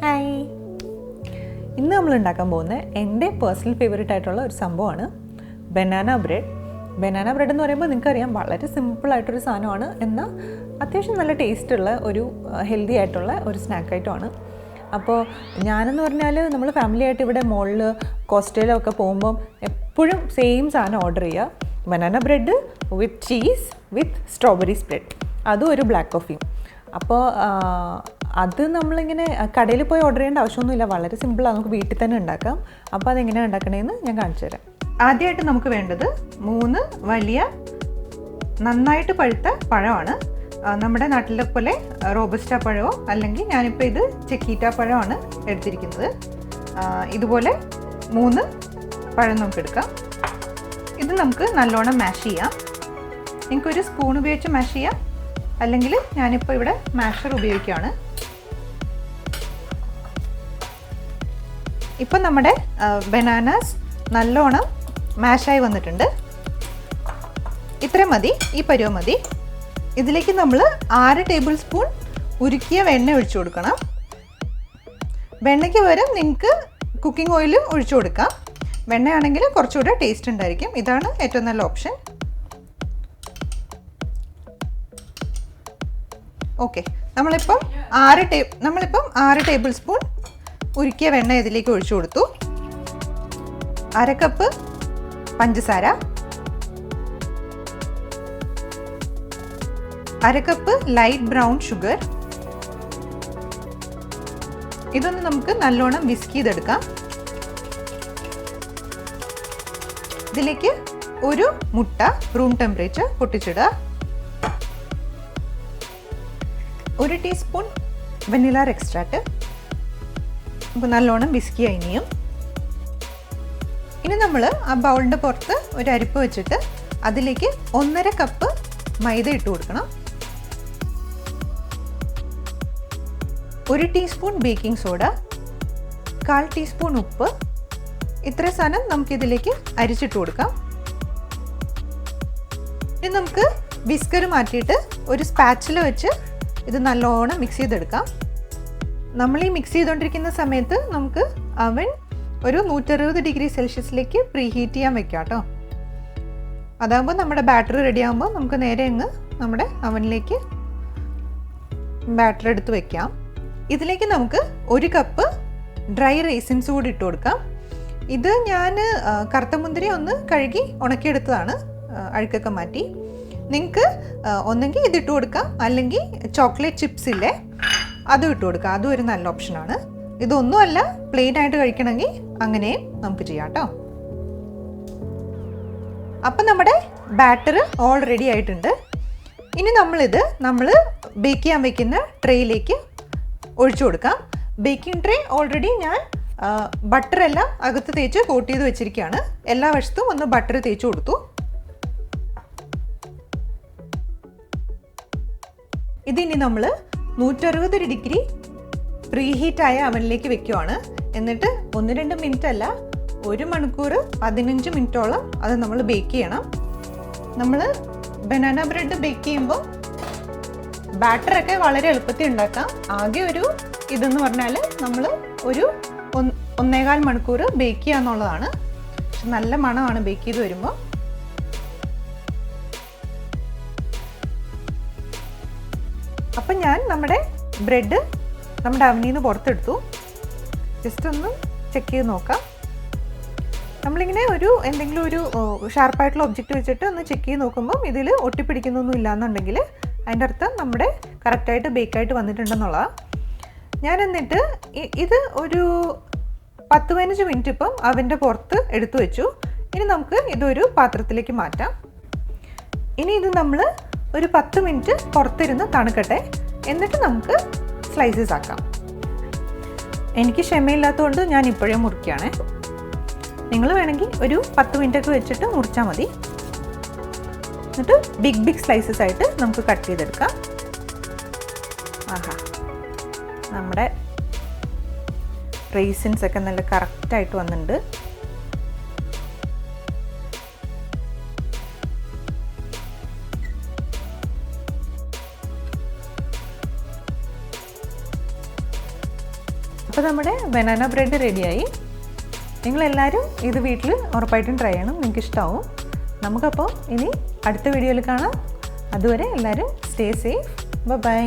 Hi, ഇന്ന് നമ്മൾ ഉണ്ടാക്കാൻ പോകുന്നത് എൻ്റെ പേഴ്സണൽ ഫേവറേറ്റ് ആയിട്ടുള്ള ഒരു സംഭവമാണ് ബനാന ബ്രെഡ്. ബനാന ബ്രെഡ് എന്ന് പറയുമ്പോൾ നിങ്ങൾക്കറിയാം വളരെ സിമ്പിളായിട്ടൊരു സാധനമാണ്, എന്നാൽ അത്യാവശ്യം നല്ല ടേസ്റ്റുള്ള ഒരു ഹെൽത്തി ആയിട്ടുള്ള ഒരു സ്നാക്ക് ഐറ്റമാണ്. അപ്പോൾ ഞാനെന്ന് പറഞ്ഞാൽ നമ്മൾ ഫാമിലി ആയിട്ട് ഇവിടെ മോളിൽ കോസ്റ്റയിലൊക്കെ പോകുമ്പം എപ്പോഴും സെയിം സാധനം ഓർഡർ ചെയ്യുക, ബനാന ബ്രെഡ് വിത്ത് ചീസ് വിത്ത് സ്ട്രോബെറി സ്പ്രെഡ്, അതും ഒരു ബ്ലാക്ക് കോഫിയും. അപ്പോൾ അത് നമ്മളിങ്ങനെ കടയിൽ പോയി ഓർഡർ ചെയ്യേണ്ട ആവശ്യമൊന്നുമില്ല, വളരെ സിമ്പിളാണ്, നമുക്ക് വീട്ടിൽ തന്നെ ഉണ്ടാക്കാം. അപ്പോൾ അതെങ്ങനെയാണ് ഉണ്ടാക്കണതെന്ന് ഞാൻ കാണിച്ചു തരാം. ആദ്യമായിട്ട് നമുക്ക് വേണ്ടത് 3 വലിയ നന്നായിട്ട് പഴുത്ത പഴമാണ്. നമ്മുടെ നാട്ടിലെ പോലെ റോബസ്റ്റ പഴമോ അല്ലെങ്കിൽ ഞാനിപ്പോൾ ഇത് ചെക്കീറ്റ പഴമാണ് എടുത്തിരിക്കുന്നത്. ഇതുപോലെ 3 പഴം നമുക്ക് എടുക്കാം. ഇത് നമുക്ക് നല്ലോണം മാഷ് ചെയ്യാം. നിങ്ങൾക്കൊരു സ്പൂൺ ഉപയോഗിച്ച് മാഷ് ചെയ്യാം, അല്ലെങ്കിൽ ഞാനിപ്പോൾ ഇവിടെ മാഷർ ഉപയോഗിക്കുകയാണ്. ഇപ്പം നമ്മുടെ ബനാനാസ് നല്ലോണം മാഷായി വന്നിട്ടുണ്ട്. ഇത്രയും മതി, ഈ പരുവം മതി. ഇതിലേക്ക് നമ്മൾ 6 ടേബിൾ സ്പൂൺ ഉരുക്കിയ വെണ്ണ ഒഴിച്ചു കൊടുക്കണം. വെണ്ണയ്ക്ക് പകരം നിങ്ങൾക്ക് കുക്കിംഗ് ഓയിൽ ഒഴിച്ചു കൊടുക്കാം. വെണ്ണയാണെങ്കിൽ കുറച്ചുകൂടെ ടേസ്റ്റ് ഉണ്ടായിരിക്കും. ഇതാണ് ഏറ്റവും നല്ല ഓപ്ഷൻ. ഓക്കെ, നമ്മളിപ്പം 6 ടേബിൾ സ്പൂൺ ഉരുക്കിയ വെണ്ണ ഇതിലേക്ക് ഒഴിച്ചു കൊടുത്തു. 1/2 കപ്പ് പഞ്ചസാര, 1/2 കപ്പ് ലൈറ്റ് ബ്രൗൺ ഷുഗർ. ഇതൊന്ന് നമുക്ക് നല്ലോണം വിസ്ക് ചെയ്തെടുക്കാം. ഇതിലേക്ക് ഒരു മുട്ട റൂം ടെമ്പറേച്ചർ പൊട്ടിച്ചിടുക. 1 ടീസ്പൂൺ വനില എക്സ്ട്രാക്റ്റ്. അപ്പോൾ നല്ലോണം വിസ്ക് ചെയ്യുകയും ഇനി നമ്മൾ ആ ബൗളിൻ്റെ പുറത്ത് ഒരു അരിപ്പ് വെച്ചിട്ട് അതിലേക്ക് 1/2 കപ്പ് മൈദ ഇട്ട് കൊടുക്കണം. 1 ടീസ്പൂൺ ബേക്കിംഗ് സോഡ, 1/4 ടീസ്പൂൺ ഉപ്പ്. ഇത്ര സാധനം നമുക്കിതിലേക്ക് അരിച്ചിട്ട് കൊടുക്കാം. ഇനി നമുക്ക് വിസ്കർ മാറ്റിയിട്ട് ഒരു സ്പാച്ചില വെച്ച് ഇത് നല്ലോണം മിക്സ് ചെയ്തെടുക്കാം. നമ്മൾ ഈ മിക്സ് ചെയ്തുകൊണ്ടിരിക്കുന്ന സമയത്ത് നമുക്ക് അവൻ ഒരു 160 ഡിഗ്രി സെൽഷ്യസിലേക്ക് പ്രീ ഹീറ്റ് ചെയ്യാൻ വെക്കാം കേട്ടോ. അതാകുമ്പോൾ നമ്മുടെ ബാറ്റർ റെഡി ആകുമ്പോൾ നമുക്ക് നേരെ അങ്ങ് നമ്മുടെ അവനിലേക്ക് ബാറ്റർ എടുത്ത് വെക്കാം. ഇതിലേക്ക് നമുക്ക് 1 കപ്പ് ഡ്രൈ റൈസിൻസ് കൂടി ഇട്ട് കൊടുക്കാം. ഇത് ഞാൻ കറുത്ത മുന്തിരി ഒന്ന് കഴുകി ഉണക്കിയെടുത്തതാണ്, അഴുക്കൊക്കെ മാറ്റി. നിങ്ങൾക്ക് ഒന്നെങ്കിൽ ഇതിട്ട് കൊടുക്കാം, അല്ലെങ്കിൽ ചോക്ലേറ്റ് ചിപ്സ് ഇല്ലേ അതും ഇട്ട് കൊടുക്കാം, അതും ഒരു നല്ല ഓപ്ഷനാണ്. ഇതൊന്നുമല്ല പ്ലെയിൻ ആയിട്ട് കഴിക്കണമെങ്കിൽ അങ്ങനെയും നമുക്ക് ചെയ്യാം കേട്ടോ. അപ്പം നമ്മുടെ ബാറ്റർ ഓൾ റെഡി ആയിട്ടുണ്ട്. ഇനി നമ്മൾ ബേക്ക് ചെയ്യാൻ വയ്ക്കുന്ന ട്രേയിലേക്ക് ഒഴിച്ചു കൊടുക്കാം. ബേക്കിംഗ് ട്രേ ഓൾറെഡി ഞാൻ ബട്ടറെല്ലാം അകത്ത് തേച്ച് കോട്ട് ചെയ്ത് വെച്ചിരിക്കുകയാണ്. എല്ലാ വശത്തും ഒന്ന് ബട്ടർ തേച്ച് കൊടുത്തു. ഇതിനി നമ്മൾ 160 ഡിഗ്രി പ്രീ ഹീറ്റായ അവനിലേക്ക് വെക്കുവാണ്. എന്നിട്ട് 1-2 മിനിറ്റ് അല്ല, 1 മണിക്കൂർ 15 മിനിറ്റോളം അത് നമ്മൾ ബേക്ക് ചെയ്യണം. നമ്മൾ ബനാന ബ്രെഡ് ബേക്ക് ചെയ്യുമ്പോൾ ബാറ്ററൊക്കെ വളരെ എളുപ്പത്തിൽ ഉണ്ടാക്കാം. ആകെ ഒരു ഇതെന്ന് പറഞ്ഞാൽ നമ്മൾ ഒരു 1.25 മണിക്കൂർ ബേക്ക് ചെയ്യുക എന്നുള്ളതാണ്. പക്ഷെ നല്ല മണമാണ് ബേക്ക് ചെയ്ത് വരുമ്പോൾ. അപ്പം ഞാൻ നമ്മുടെ ബ്രെഡ് നമ്മുടെ അവനിൽ നിന്ന് പുറത്തെടുത്തു. ജസ്റ്റ് ഒന്ന് ചെക്ക് ചെയ്ത് നോക്കാം. നമ്മളിങ്ങനെ എന്തെങ്കിലും ഒരു ഷാർപ്പായിട്ടുള്ള ഒബ്ജക്റ്റ് വെച്ചിട്ട് ഒന്ന് ചെക്ക് ചെയ്ത് നോക്കുമ്പം ഇതിൽ ഒട്ടിപ്പിടിക്കുന്നൊന്നും ഇല്ലയെന്നുണ്ടെങ്കിൽ അതിൻ്റെ അർത്ഥം നമ്മുടെ കറക്റ്റായിട്ട് ബേക്കായിട്ട് വന്നിട്ടുണ്ടെന്നുള്ളതാണ്. ഞാൻ എന്നിട്ട് ഇത് ഒരു 10-15 മിനിറ്റ് ഇപ്പം അവൻ്റെ പുറത്ത് എടുത്തു വെച്ചു. ഇനി നമുക്ക് ഇതൊരു പാത്രത്തിലേക്ക് മാറ്റാം. ഇനി ഇത് നമ്മൾ ഒരു 10 മിനിറ്റ് പുറത്തിരുന്ന് തണുക്കട്ടെ, എന്നിട്ട് നമുക്ക് സ്ലൈസസ് ആക്കാം. എനിക്ക് ക്ഷമയില്ലാത്തതുകൊണ്ട് ഞാൻ ഇപ്പോഴേ മുറിക്കുകയാണ്. നിങ്ങൾ വേണമെങ്കിൽ ഒരു 10 മിനിറ്റൊക്കെ വെച്ചിട്ട് മുറിച്ചാൽ മതി. എന്നിട്ട് ബിഗ് സ്ലൈസസ് ആയിട്ട് നമുക്ക് കട്ട് ചെയ്തെടുക്കാം. ആഹാ, നമ്മുടെ റൈസിൻസ് ഒക്കെ നല്ല കറക്റ്റായിട്ട് വന്നിട്ടുണ്ട്. അപ്പോൾ നമ്മുടെ ബനാന ബ്രെഡ് റെഡിയായി. നിങ്ങളെല്ലാവരും ഇത് വീട്ടിൽ ഉറപ്പായിട്ടും ട്രൈ ചെയ്യണം, നിങ്ങൾക്ക് ഇഷ്ടമാവും. നമുക്കപ്പോൾ ഇനി അടുത്ത വീഡിയോയിൽ കാണാം. അതുവരെ എല്ലാവരും സ്റ്റേ സേഫ്. ബൈ.